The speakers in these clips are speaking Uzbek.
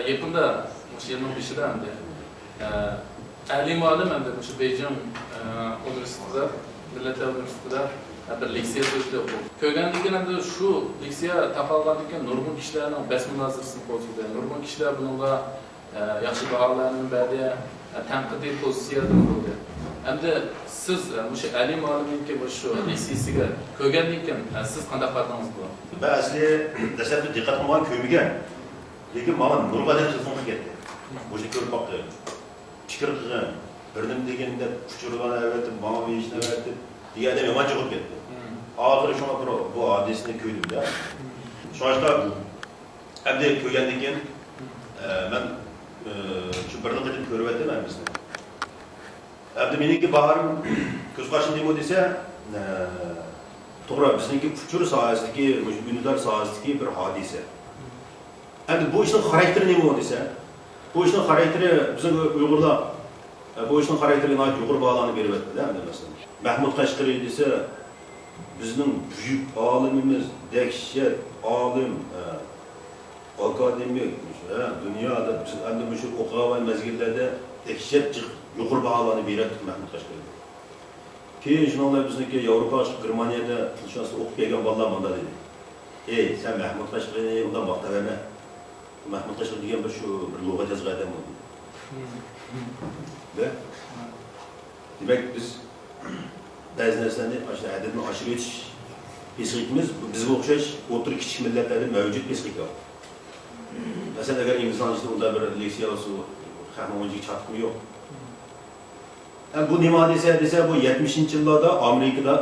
yakında yılın başında hem de alim alim hem de şu Beycan Üniversitesi'de, Millet Üniversitesi'de bir liseya sözde okudum. Köygenliğin hem de şu liseya takılandıkken nurgun kişilerin besmünazırsın bozuldu. Nurgun kişiler bununla yaxşı baharlarının bərdə tənqidi pozisiyada oldu. Hem de siz bu alim alimin ki bu şu lisesiga ko'rgandan siz qanday qardingiz bu? Ben asli dastlabki diqqatim bilan ko'rmagan. Lekin mana nurg'adan tilxon ketdi. Bu yerga ko'rib boqdi. Fikr qilgan, birnim deganda kuchurgan avatib, mana bu ishni avatib, deganda yomon chiqib ketdi. Oxiri shuna bu hodisani ko'rdim-da. Shunga hem de ko'rgandan keyin men şu birni qilib ko'ryapman men bizni. Hem de meniki baharım ko'z qarshim nima desa, to'g'ri bizniki kuchur sohasidagi, unidar sohasidagi bir hodisa. Endi bu ishning xarakteri nima desa, bu ishning xarakteri bizning Uyg'urlar bu ishning xarakteriga nihoyat yuqori baholanib beryapti-da, masalan. Mahmud Qashqariy desa, bizning buyuk olimimiz, dahshat olim, akademik, dunyoda biz endi shu o'qigan mezgillarda dahshat yuqori baholanib beryapti Mahmud Qashqariy. Keyin shuningdek bizniki Yevropa, Germaniyada tilshunoslik o'qib kelgan bolalar bunda dedi. Ey, sen Mahmud Qashqariyni undan maqtab ema. Mahmud Qashqariy degan bir shu bir lug'at yozgan odam bo'ldi. Demek biz ba'zi narsalarni aşağı adadni oshirib o'tish pesqikimiz bizga o'xshash o'tir kichik millatlarda mavjud pesqik yo'q. Masalan, agar inglizcha unda bir leksiya olsa, qahramonchilik chatimi yo'q. Bu nima desa bu 70-yillarda Amerikada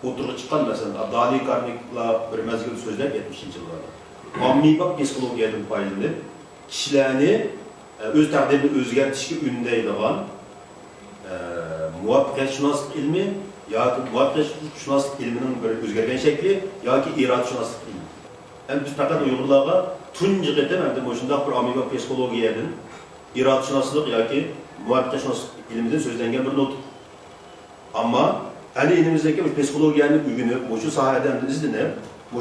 o'tirib chiqqan masalan, Dali Karniklar bir mezgil so'zlab 70-yillarda. Ommabop psixologiyadan foydalanib, kishilarni o'z taqdirini o'zgartirishga undaydigan muvaffaqiyatshunoslik ilmi yoki muvaffaqiyatshunoslik ilmining bir o'zgargan shakli yoki irodashunoslik ilmi. Endi biz faqat Uyg'urlarga tunji qatam endi shunday bir ommabop psixologiyadan irodashunoslik yoki muvaffaqiyatshunoslik ilmidan so'zlangan bir not. Ammo hali elimizdagi psixologiyani o'rganib, shu sohadan izlanib,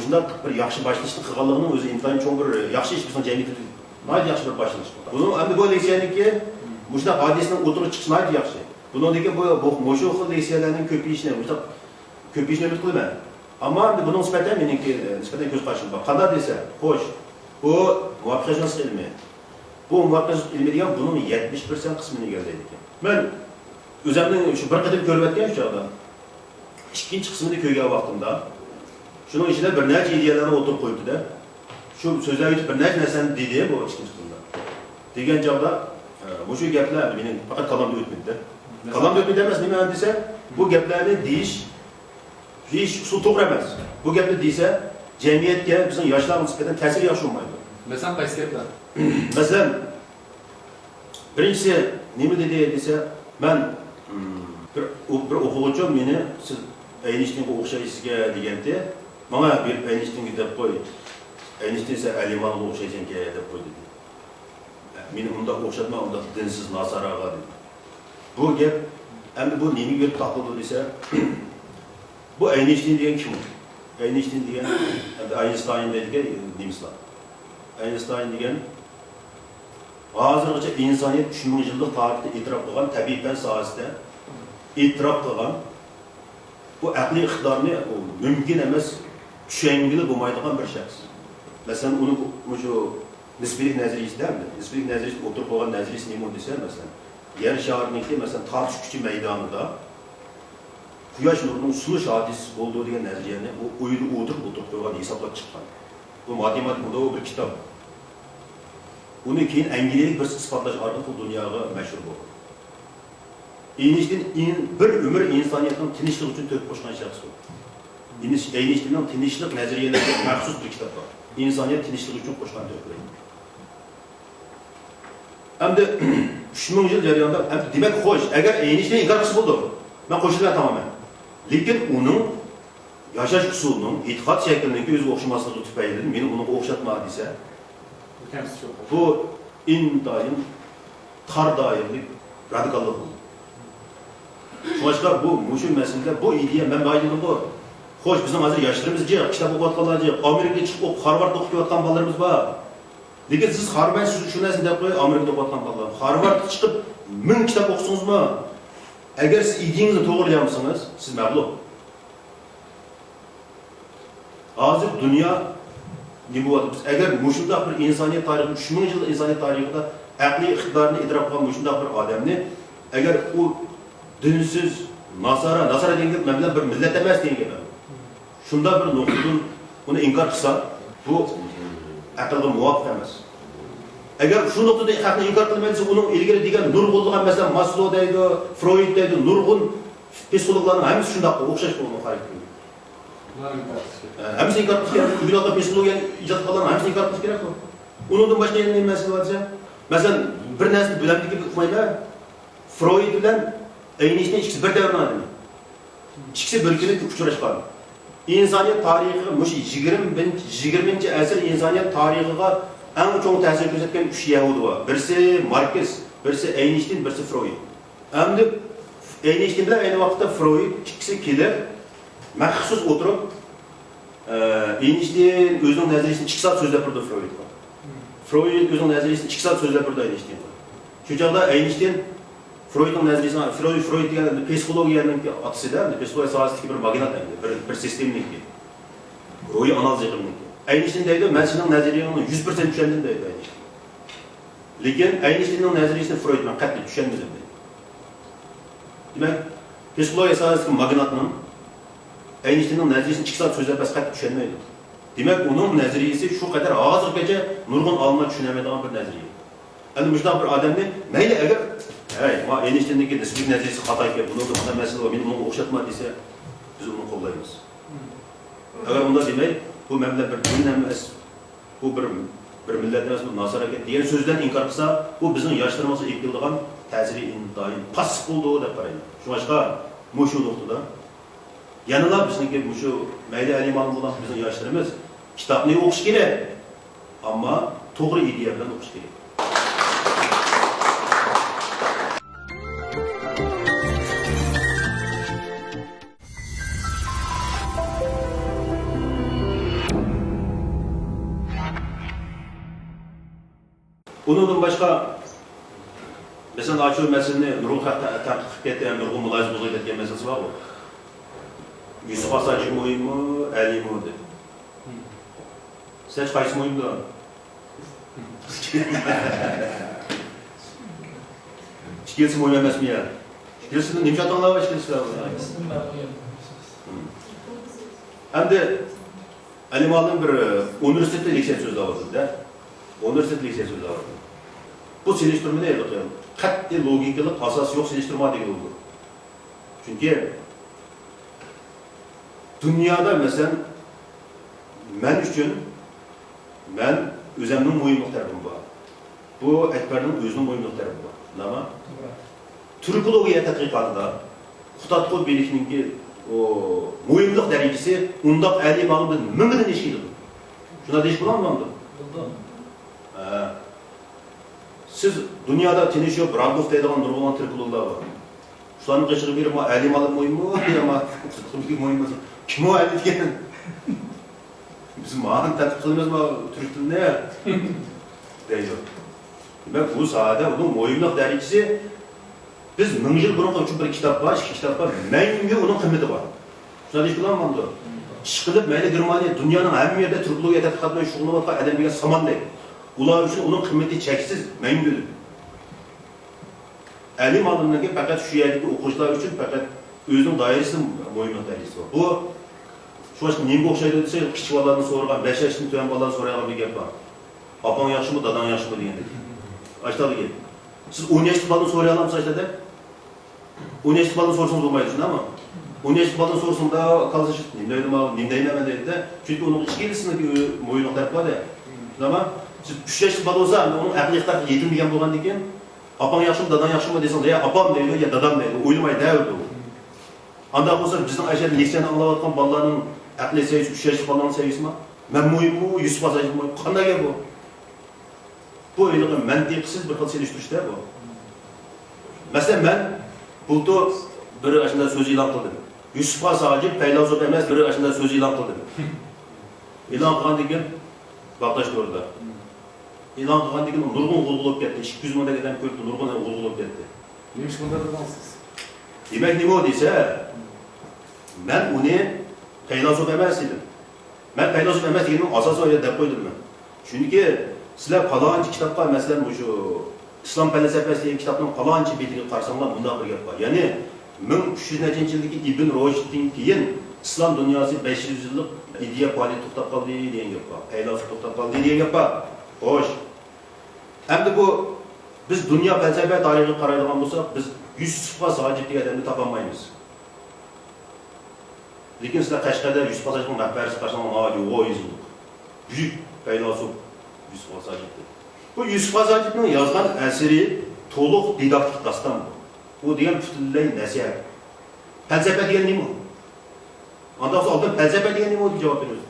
shunday bir yaxshi boshlashni qilganligining o'zi intayin cho'ng bir yaxshi ish bizning jamiyatda nayt yaxshi bir boshlanish. Buni endi bu leksiyaniki shunday hodisani o'tirib chiqish nayt yaxshi. Buningdagi bu shu xil leksiyalarning ko'payishini umid qilaman. Ammo endi buning nisbatan meniki nisbatan ko'z qarashim bor. Qanday desa, xo'sh, bu muvaffaqiyatshunoslik ilmi. Bu muvaffaqiyatshunoslik ilmi degan buning 70% qismini egallaydi ekan. Men o'zimning shu bir qatim ko'rib o'tgan chog'da ikkinchi qismini ko'rgan vaqtimda shuning ichida bir necha ideyalarni o'tirib qo'yibdi-da. Shu so'zlar yutib bir necha narsani dedi bu ikkinchi qismda. Degan chog'da bu shu gaplar mening faqat qalamda o'tmaydi. Qalamda o'tmaydi emas, nima desa, bu gaplarni deyish usul to'g'ri emas. Bu gapni desa, jamiyatga, bizning yoshlarga nisbatan ta'siri yaxshi bo'lmaydi. Masalan, qaysi gaplar? Masalan, birinchisi nima dedi desa, men bir o'quvchim meni siz Einsteinga o'xshaysizga deganda, menga bir Einsteinga deb qo'y. Einstein esa Alimanga o'xshaysanki deb qo'ydi. Meni unda o'xshatma, unda dinsiz nasaraga dedi. Bu gap endi bu nima gap taqildi desa, bu Einstein degan kim? Einstein degan Einstein degan nemislar. Einstein degan hozirgacha insoniyat 3000 yillik tarixda e'tirof qilgan tabiiy fan sohasida e'tirof qilgan bu aqliy iqtidorni mumkin emas tushungili bo'lmaydigan bir shaxs. Masalan, uni shu nisbiylik nazariyasida, nisbiylik nazariyasida o'tirib qolgan nazariyasi nima desa, masalan, yer shariniki masalan tortish kuchi maydonida quyosh nurining sulush hodisasi bo'ldi degan nazariyani u o'yida o'tirib qo'ygan, hisoblab chiqqan. Bu matematikada bir kitob. Uni keyin Angliyalik bir isbotlash orqali dunyoga mashhur bo'ldi. Einstein bir umr insoniyatning tinchligi uchun to'p qo'shgan shaxs bo'ldi. Einsteinning tinchlik nazariyalariga maxsus bir kitob bor. İnsaniyat tinchligi uchun qo'shgan to'p. Hamda 3000 yil jarayonida demak xo'sh, agar Einstein inkor qilsa bo'ldi, men qo'shilgan tamamen. Lekin uning yashash usulining, e'tiqod shaklining o'ziga o'xshamasligi tufayli meni uni o'xshatma desa, bu intayin tar doirlik radikallik. Boshqa bu shu masalada bu ideya men bayildim bu. Xo'sh, bizning hozir yoshlarimiz kitob o'qiyotganlar, Amerikaga chiqib Harvardda o'qiyotgan bolalarimiz bor. Lekin siz Harvard shu narsani deb qo'yib, Amerikada o'qiyotgan bolalar. Harvardga chiqib 1000 kitob o'qisangizmi, agar siz ideengizni to'g'rilayolmasangiz, siz mag'lub. Hozir dunyo nima bo'lyapti? Agar mushundaq bir insoniyat tarixi, 3000 yil insoniyat tarixida aqliy iqtidorni idrok qilgan mushundaq bir odamni, agar u dinsiz, nasara degan mablag' bir millat emas degan gap. Shunda bir nuqtadan uni inkor qilsa, bu aqlga muvofiq emas. Agar shu nuqtada haqni inkor qilmaysa, uning ilgari degan nurg'unlar, masalan, Maslow deydi, Freud deydi, nurg'un psixologlarning hammasi shunday o'xshash bo'lgan xarakter. Hamisi inkor qilish kerak. Bunaqa psixologiya ijod qilgan hamisi inkor qilish kerak. Undan boshqa yana nima masala bo'lsa, masalan, bir narsani bilamdiki uqmaylar. Freud bilan Einstein ikkisi bir davrni odami. İkisi bir kuni uchrashgan. İnsaniyat tarixi mush 20-chi asr insoniyat tarixiga eng cho'ng ta'sir ko'rsatgan 3 yahudi bor. Birisi Marx, birisi Einstein, birisi Freud. Endi Einstein bilan ayni vaqtda Freud ikkisi kelib maxsus o'tirib Einstein o'zining nazariyasini 2 soat so'zlab turdi Freudga. Freud o'zining nazariyasini 2 soat so'zlab turdi Einsteinga. Shu chog'da Einstein Freudning nazariyasini Freud degan psixologiyaning otisida, psixologiya sohasidagi bir magnat endi, bir sistemniki. Ro'y analiz qilmoqda. Einstein deydi, men sening nazariyangni 100% tushundim deydi Einstein. Lekin Einsteinning nazariyasini Freud bilan qat'iy tushunmadim deydi. Demak, psixologiya sohasidagi magnatning Einsteinning nazariyasini 2 soat so'zlab bas qat'iy tushunmaydi. Demak, uning nazariyasi shu qadar hozirgacha nurg'un olimlar tushunmaydigan bir nazariya. Endi mushunday bir odamni mayli agar ma Einstein'deki nisbiy nazariyasi xato ekan, buni qanday masala va men uni o'xshatma desa, biz uni qo'llaymiz. Agar unda demay, bu mamlakat bir din emas, bu bir millat emas, bu nasaraga degan so'zdan inkor qilsa, bu bizning yoshlarimizga ekiladigan ta'siri intayin pas bo'ldi deb qarayman. Shunga mushu nuqtada yanılar bizniki mushu mayli aliman bo'lgan bizning yoshlarimiz kitobni o'qish kerak, ammo to'g'ri ideya bilan o'qish kerak. Bundan başqa mesela açıyor meseleni nurg'un tadqiq etgan, nurg'un mulohaza qilgan meselasi bor. Yusuf Asacı moyinmi, Alimi deb. Siz qaysi moyinda? Ikkalasi moyin emasmi ya? Ikkalasini nimcha tanlab ishlaysiz? Endi Alimaning bir universitetda leksiya so'zlab o'tdi-da. Universitet leksiyasi so'zlab o'tdi. Bu selishtirma deydi. Qat'iy logikalik asos yo'q selishtirma degan bo'ldi. Chunki dunyoda masalan men uchun men o'zimning mo'yinliq tarafim bor. Bu Akbarning o'zining mo'yinliq tarafi bor. Nima? Turkologiya tadqiqotida Xutatqul Belikninki o mo'yinliq darajasi undaq ali ma'lumdan mingdan eshiydi. Shuna deyish bo'ladimi? Siz dunyoda tinish yo'q, Brandov deydigan nurg'un turkologlar bor. Shularni qishirib berib, alimalik mo'yinmi, yo'qmi, turkiy mo'yinmi? Kim o ali degan? Biz ma'lum tadqiq qilamiz-mi turk tilini? deydi. Demak, bu sohada uning mo'yinliq darajasi biz 1000 yil burun uchun bir kitob bor, ikki kitob bor, mangu uning qiymati bor. Shuna deyish bo'ladimi? Ishqilib, mayli Germaniya dunyoning hamma yerda turkologiya tadqiqot bilan shug'ullanayotgan adamga samon deydi. Ular uchun uning qiymati cheksiz, mangu. Alim olimlarga faqat shu yerdagi o'quvchilar uchun faqat o'zining doirasida mo'yinliq darajasi bor. Bu shu nima o'xshaydi desa, kichik bolalarni so'ragan, 5 yoshdan to'g'an bolalarni so'ragan bir gap bor. Opang yaxshimi, dadang yaxshimi degandek. Aytadigan. Siz 10 yoshli bolani so'ray olamsiz aytadi? 10 yoshli bolani so'rsangiz bo'lmaydi, shundaymi? 10 yoshli bolani so'rsangda qolsa nima deyman deydi-da. Chunki uning ichkilisindagi mo'yinliq tarafi bor-da. Nima? Siz 3 yoshli bola bo'lsa, uning aqliy iqtidori yetilmagan bo'lgandan keyin opang yaxshimi, dadang yaxshimi desangiz, ya opam deydi, ya dadam deydi. O'ylamay davrdi u. Anda bo'lsa bizning ashar leksiyani anglayotgan bolalarning aqliy seviyasi 3 yoshli bolaning seviyasimi? Men mo'yinmi, Yusuf Asacı mo'yin. Qanday gap bu? Bu o'yinga mantiqsiz bir xil selishtirishda bu. Masalan, men bulto bir ashunda so'z e'lon qildim. Yusuf Asacı faylasuf emas, bir ashunda so'z e'lon qildim. E'lon qilgandan keyin vaqtlash to'g'rida. e'lon qilgandagi nurg'un g'ulg'ulab ketdi. 200 mingdan odam ko'rdi, nurg'un g'ulg'ulab ketdi. Nima ish bunda dedingiz? Demak, nima desa, men uni filosof emas edim. Men filosof emas deganim asosiy oyat deb qo'ydim men. Chunki sizlar falonchi kitobga masalan shu islom falsafasi degan kitobning falonchi betiga qarasanglar bunday bir gap bor. Ya'ni 1300-yildagi Ibn Rushddan keyin islom dunyosi 500 yillik ideya faoliyat to'xtab qoldi degan gap bor. Filosof to'xtab qoldi degan gap bor. Xo'sh. Endi bu biz dunyo falsafa tarixiga qaraydigan bo'lsak, biz Yusufga Sajid degan odamni topolmaymiz. Lekin sizlar Qashqarda Yusuf Sajidning rahbarisi qarasanglar, yo'q, büyük filosof Yusuf Sajid. Bu Yusuf Sajidning yozgan asari to'liq didaktik daston bu. Bu degan butunlay nasihat. Falsafa degan nima? Ondan sonra oldin falsafa degan nima deb javob beramiz.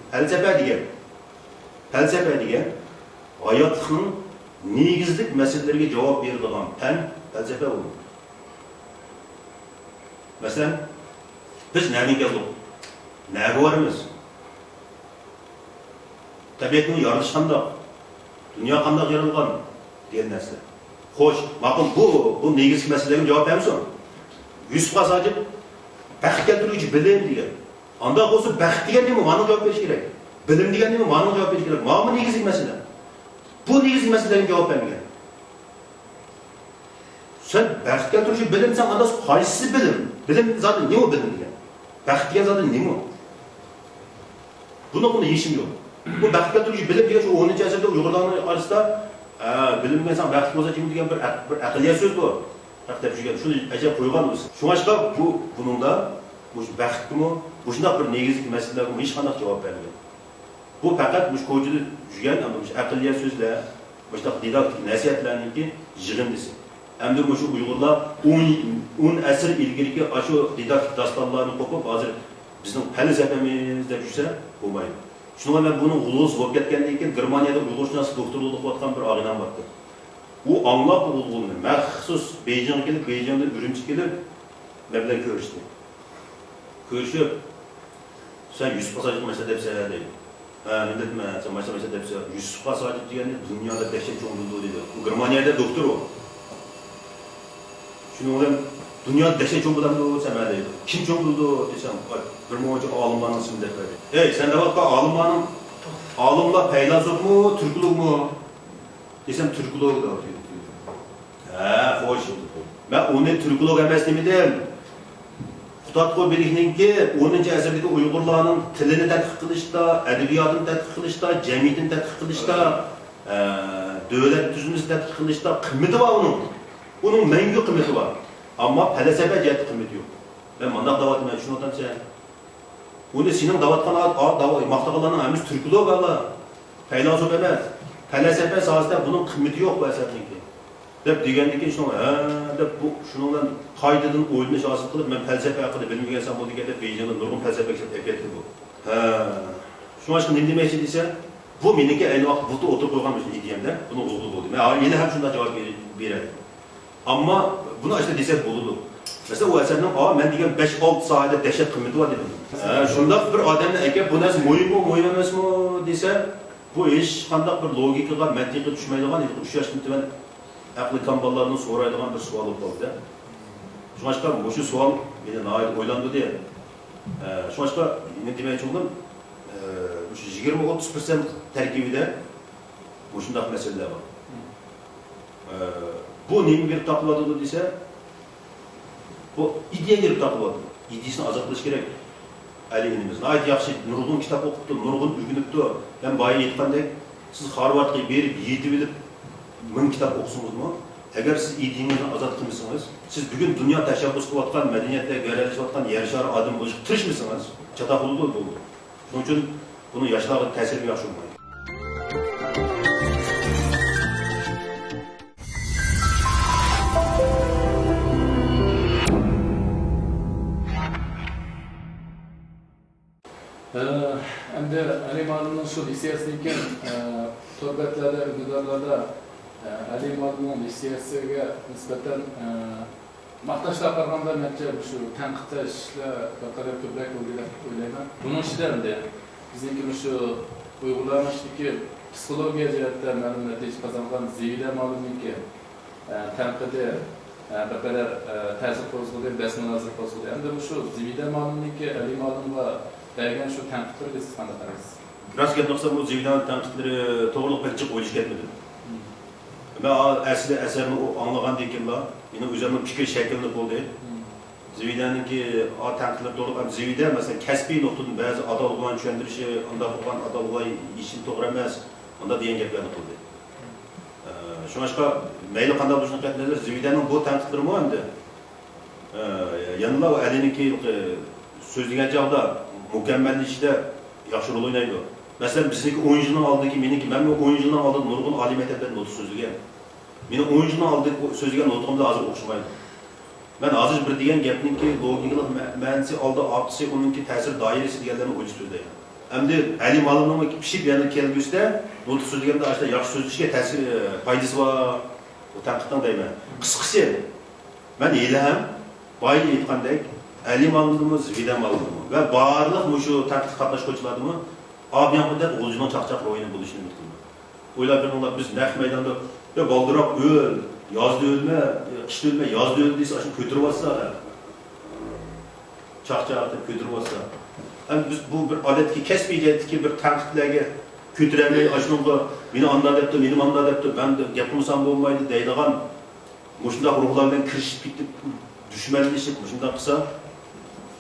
Falsafa degan hayotning negizlik masalalarga javob beradigan fan falsafa bu. Masalan, biz nima keldik? Nega boramiz? Tabiatning yaratishi qanday? Dunyo qanday yaralgan degan narsa. Xo'sh, ma'qul bu negizgi masalalarga javob beramiz-mi? Yusuf Sajid baxt keltiruvchi bilim degan. Anda bo'lsa baxt degan nima? Mana javob berish kerak. Bilim degan nima? Mana javob berish kerak. Mana negizgi masala. Bu negizgi masalalarga javob bermagan. Sen baxt keltiruvchi bilim sen anda qaysi bilim? Bilim zaten nima bilim degan? Baxt degan zaten nima? Buni yechim yo'q. Bu baxt keltiruvchi bilim degan shu 10-asrda Uyg'urlarning orasida bilimga san baxt bo'lsa kim degan bir aqliyat so'z bor. Haqda turgan shuni ajab qo'ygan o'zi. Shunga buningda bu baxtmi, bu shunday bir negizli masalalarga hech qanday javob bermagan. Bu faqat bu ko'chada yurgan aqliyat so'zlar, boshqa didaktik nasihatlarningki yig'indisi. Endi shu Uyg'urlar 10 asr ilgirki shu didaktik dastonlarni qo'yib hozir bizning falsafamiz deb yursa bo'lmaydi. Shunga men buni g'ulg'uz bo'lib ketgandan keyin Germaniyada Uyg'urshunos doktorlik o'qiyotgan bir og'inam bor. U anglab g'ulg'ulni maxsus Beijingga kelib, Beijingdan Urumchiga kelib men bilan ko'rishdi. Ko'rishib, sen Yusuf Sajid masala debsan deydi. Men dedim, sen masala debsan, Yusuf Sajid degani dunyoda dahshat cho'ng bo'ldi dedi. U Germaniyada doktor u. Shuni bilan dunyoda dahshat cho'ng bo'ladi desam deydi. Kim cho'ng bo'ldi desam, bir mo'ji olimlarning ismini deb berdi. Ey, sen davlatga olimlar filosoфmu, turkulukmu? Desam turkuluk dedi. Xo'sh. Men uni turkuluk emas demedim. Xutatqo bilikninki 10-asrdagi Uyg'urlarning tilini tadqiq qilishda, adabiyotini tadqiq qilishda, jamiyatini tadqiq qilishda, davlat tuzilmasini tadqiq qilishda qimmati bor uning. Uning mangu qimmati bor. Ammo falsafa jihati qimmati yo'q. Men bunday davatman shuni aytamsan. Uni sening davatgan maqtaqalarning hamisi turkuluk bo'lar. Filosof emas. Falsafa sohasida buning qimmati yo'q bu asarniki. Deb degandan keyin shuni deb bu shundan qoidadan o'ylanish hosil qilib men falsafa haqida bilmagansan bu deganda Beijingda nurg'un falsafa kitoblar ketdi bu. Shunga nima demoqchi desa, bu meniki ayni vaqt bulda o'tirib qo'ygan bir ideyamda, buni o'g'il bo'ldi. Men yana ham shunday javob beradi. Ammo buni ashta desak bo'ladi. Masalan, u asarning men degan 5-6 soatda dahshat qimmati bor dedim. Shunda bir odamni aka bu narsa mo'yinmi, mo'yin emasmi desa, bu hech qanday bir logikaga, mantiqqa tushmaydigan 3 yoshdan tuvan aqli kamballardan so'raydigan bir savol bo'ldi. Shunga shu savol meni nihoyat o'ylantirdi. Shunga men demoqchi bo'ldim, shu 20-30% tarkibida bu shunday masalalar bor. Bu nima berib topiladi desa, bu ideya berib topiladi. Ideyasini ozod qilish kerak. Alinimiz. Nihoyat yaxshi nurg'un kitob o'qibdi, nurg'un o'rganibdi. Men boya aytgandek, siz Harvardga berib, yetib bilib 1000 kitap o'qisingizmi? Agar siz ideyangizni ozod qilmasangiz, siz bugun dunyo tashabbus qilayotgan, madaniyatda gayralashayotgan yer shari odam bo'lishga tirishmasangiz, chatoqlik bo'ldi. Shuning uchun buni yoshlarga ta'siri yaxshi bo'lmaydi. Endi Ali Ma'lumning shu litseyasidan keyin to'rbatlarda, guzarlarda Ali Ma'lumning litseyasiga nisbatan maqtashlar qaraganda menimcha shu tanqidlashlar faqat ko'proq bo'ldi deb o'ylayman. Buning ichida endi bizniki shu Uyg'urlarning psixologiya jihatdan ma'lum natija qozongan zivida ma'lumki tanqidi baqalar ta'sir qo'zg'agan dasmonazir qo'zg'agan endi shu zivida ma'lumki ali ma'lum va bergan shu tanqidlarga siz qanday qaraysiz? Biraz gap qilsam, bu Zividanın tanqidlari to'g'riliq pek chiq o'ylish ketmadi. Men aslida asarni anglagandan keyin meni o'zimning fikr shakllanib bo'ldi. Zividanninki tanqidlar to'g'ri, Zivida masalan kasbiy nuqtadan ba'zi adollig'ini tushuntirishi, unda bo'lgan adollig'y ishni to'g'ri emas, unda degan gaplarni qildi. Shunga mayli qanday bo'lishini qatnazar, Zividanning bu tanqidlari mu endi yanıla Alininki so'zlagan chog'da mukammallashishda yaxshi rol o'ynaydi. Mesela bizdeki 10 yılın aldığı meniki, ben 10 yılın aldığım nurgun Ali Mektep'ten notu sözlügen. Benim 10 yılın aldığı sözlügen notuğumda hazır okşumaydı. Ben hazır bir diyen gapning ki logikalık mənisi aldı, artısı onunki təsir dairesi diyenlerini o'ylash sözdeyim. Hem de Ali malımın pişip yanı kelgüsde notu sözlügemde aşağıda yaxşı sözlüşke təsir faydası var. O tanqiddan deyman. Qısqası ben eylem, bayı aytqandek Ali malımı, Zivida malımı ve barlıq şu tanqid qatnaşqıçılarımı abi yapmadı, oğlucunun çaq-çaq oyunu buluşunu unuttum. Oylar bir onlar biz naq meydanda ya baldırak öl, yazda ölme, kışta ölme, yazda öl deyse aşın kötürüp atsa, çaq-çaq kötürüp atsa. Yani biz bu bir adetki, kesmeyecekti bir tanqidlerge kötüremeyi aşınımda beni anlar depti, benim anlar depti, ben de yapılmasam olmaydı deydiğen boşunda ruhlardan kirişip gittik, düşmanlaşıp boşunda kısa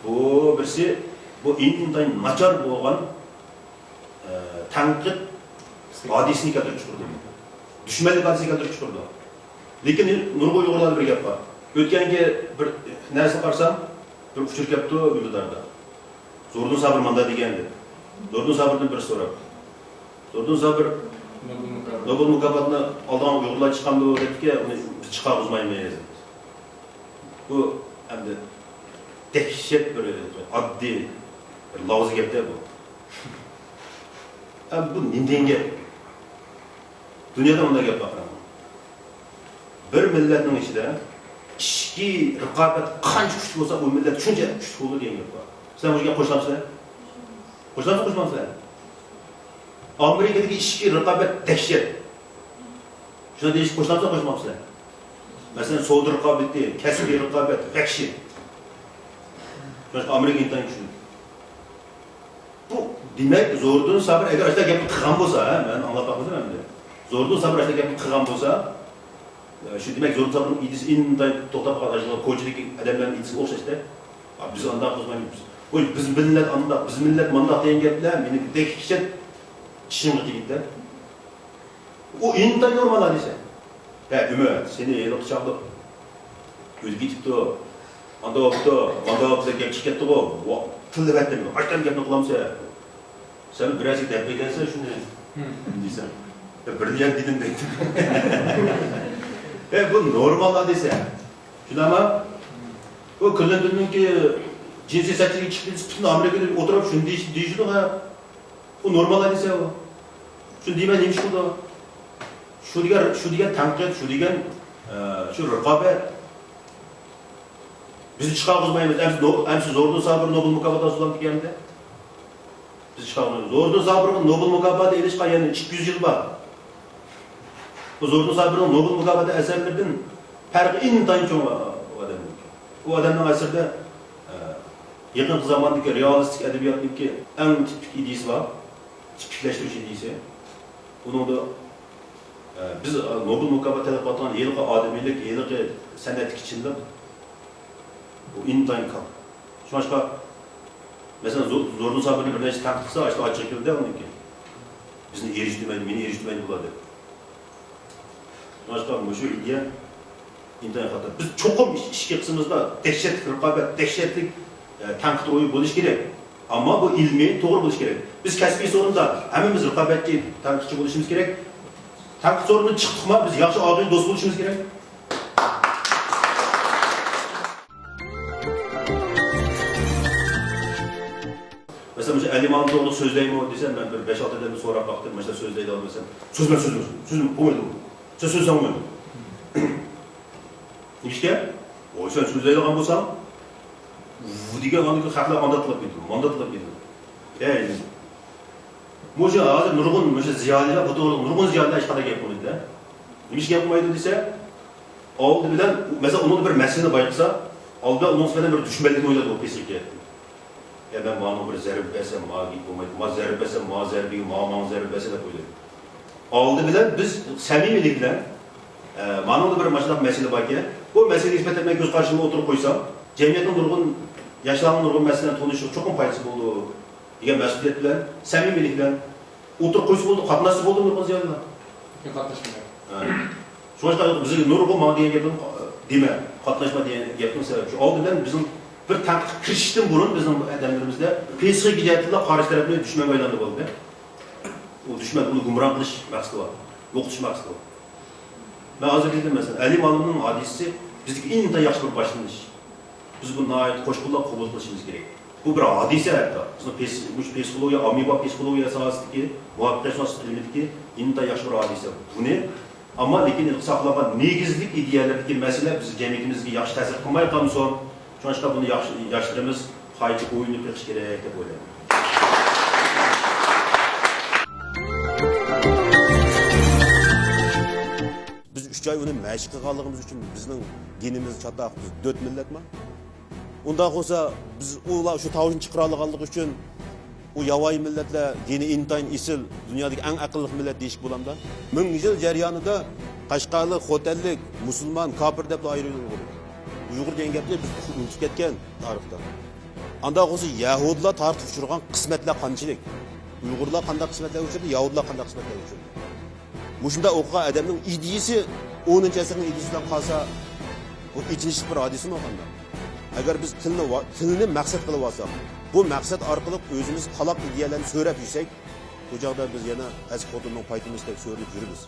bu birisi bu intayın naçar boğan tanqid hadisini keltirib chiqardi. Dushmanlik hadisini keltirib chiqardi. Lekin nurg'un uyg'urlar bir gap bor. O'tganga bir narsa qarsam, bir uchur gapdi uylarida. Zo'rdun sabr manda degandi. Zo'rdun sabrdan bir so'rab. Zo'rdun sabr Nobel mukofotini olgan uyg'urlar chiqqanda dediki, uni chiqarmaymiz. Bu endi dehshat bir oddiy bir lafzi gapda bu. Bu nindenge dünyada onda gap baqıram. Bir milletning ichida ishki raqobat qancha kuchli bo'lsa, u millat shuncha kuchli bo'ladi degan gap bor. Sen o'shaga qo'shilamsizlar? Qo'shilmamsizlar? Amerikadagi ishki raqobat dahshat. Shuni deyish qo'shilmamsizlar? Masalan, savdo raqobati, kasbiy raqobat, vahshiy. Shuni Amerika intan kuchli. Bu demek Zo'rdun sabr eğer işte gapni qilgan bo'lsa, men anlatmoqchiman endi. Zo'rdun sabr işte gapni qilgan bo'lsa, şu demek Zo'rdun sabrning idisi inday to'xtab qolgan ko'chilik odamlarning idisi o'xshashda, biz anda qilmaymiz. Oy biz millat anda, biz millat mandaq degan gaplar meni dekishcha tishimga tegdi. O inday normal desa. Ha, Umar, seni yeliq chaqdi. O'zi ketibdi. Anda olibdi, manda olibdi, gap chiqibdi-ku. Tilni aytdim. Aytgan gapni qilamsa, sen birazcık dep edensen şunu diysen. Birden dedim deydi. Bu normal dese. Şunu ama o Clinton'un ki cinsi seçilik çıkmış bütün Amerika'da oturup şunu diyişini ha. O normal dese o. Şunu diymen neymiş bu da? Şu diyen tanqid, şu diyen şu raqobat. Bizi chiqarmaymiz. Emsi Zo'rdun sabr Nobel mukofoti asılan deganda. Biz chiqarmaymiz. Zo'rdun sabrning Nobel mukofoti erishgan yana 200 yil bor. Bu Zo'rdun sabrning Nobel mukofoti asarlaridan farqi intayin cho'ng odam. Bu odamning asarida yaqin zamondagi realistik adabiyotniki eng tipik ideyasi bor. Tipiklashtirish ideyasi. Buningda biz Nobel mukofoti talab qilgan yilqi odamiylik, yilqi san'at kichkinlik bu intayin kal. Şuna mesela Zo'rdun sabrni bir narsa tanqid qilsa, işte ochiq keldi uniki. Bizni erishtirmaydi, meni erishtirmaydi bo'ladi. Shuna shu ideya intayin xato. Biz cho'qim ishga qismimizda dahshatli raqobat, dahshatli tanqid o'yi bo'lish kerak. Ammo bu ilmiy, to'g'ri bo'lish kerak. Biz kasbiy so'rinda hammamiz raqobatchi, tanqidchi bo'lishimiz kerak. Tanqid so'rinidan chiqdikmi, biz yaxshi og'ir do'st bo'lishimiz kerak. Mesela Ali Mahmut Doğulu sözleyimi o desem ben bir 5-6 adamı sonra baktım mesela sözleydi almasam. Sözüm olmadı mı? Sen sözden olmadı. İşte o sen sözleydi kan bulsam bu diye kandık hakla mandatla bitti. Yani Mo'sha hozir nurg'un o'sha ziyolilar, foto'rolog nurg'un ziyolilar hech qanday gap qilmaydi-da. Nima gap qilmaydi desa, oldi bilan masalan uning bir masalani bayqasa, oldida uning bilan bir dushmanlikni o'yladi u peslikka. Ya ben bana bir zarb bersem, ma git bo'lmaydi, ma zarb bersem, ma zarbiga, ma zarb bersa deb o'yladi. Oldi bilan biz samimiylik bilan mana bir masala masala bor ekan. Bu masalaga nisbatan men ko'z qarshimda o'tirib qo'ysam, jamiyatning nurg'un yoshlarning nurg'un masalan to'nishiga cho'qim foydasi bo'ldi degan mas'uliyat bilan, samimiylik bilan o'tirib qo'ysa bo'ldi, qatnashsa bo'ldi nurg'un ziyolilar. Men qatnashmayman. So'ngda bizga nurg'un mana degan gapni dema, qatnashma degan gapning sababi shu. Oldidan bizning bir tanqid kirishdan burun bizning odamlarimizda psixik jihatdan qarshi tarafni dushmanga aylandi bo'ldi. U dushman uni gumron qilish maqsadi bor, yo'qotish maqsadi bor. Ben hozir dedim mesela, Ali Malım'ın hadisi bizdeki en yaxshi bir başlanış. Biz buna ait qo'shqo'llab qabul qilishimiz kerak. Bu bir hadise hatta. Bizning psixologiya, ammiba psixologiya sohasidagi muvaffaqiyat ilmidagi en yaxshi bir hadise. Buni ammo lekin saqlagan negizlik ideyalardagi masala biz jamiyatimizga yaxshi ta'sir qilmay qolsa, shuncha buni yoshlarimiz qayta o'yinib chiqish kerak deb o'ylayman. Biz 3 ay uni mashq qilganligimiz uchun bizning genimiz chataq, biz 4 millatmi? Undan olsa biz ular shu tavishni chiqara olganligi uchun u yovvoyi millatlar geni intayin isil dunyodagi eng aqlli millat deyish bo'lamda. 1000 yil jarayonida Qashqarlik, Xotanlik, musulmon, kofir deb ayrilgan. Uyg'ur degan gapni biz unutib ketgan tarixda. Undan olsa Yahudlar tarixga uchirgan qismatlar qanchalik? Uyg'urlar qanday qismatlar uchirdi, Yahudlar qanday qismatlar uchirdi? Mushunda o'qigan odamning ideyasi 10-chi asrning ideyasidan qolsa, bu ichinishli bir hadisimi o'qanda. Agar biz tilni maqsad qilib olsak, bu maqsad orqali o'zimiz qaloq ideyalarni so'rab yursak, bu joqda biz yana as xotinning paytimizda so'rib yuribmiz.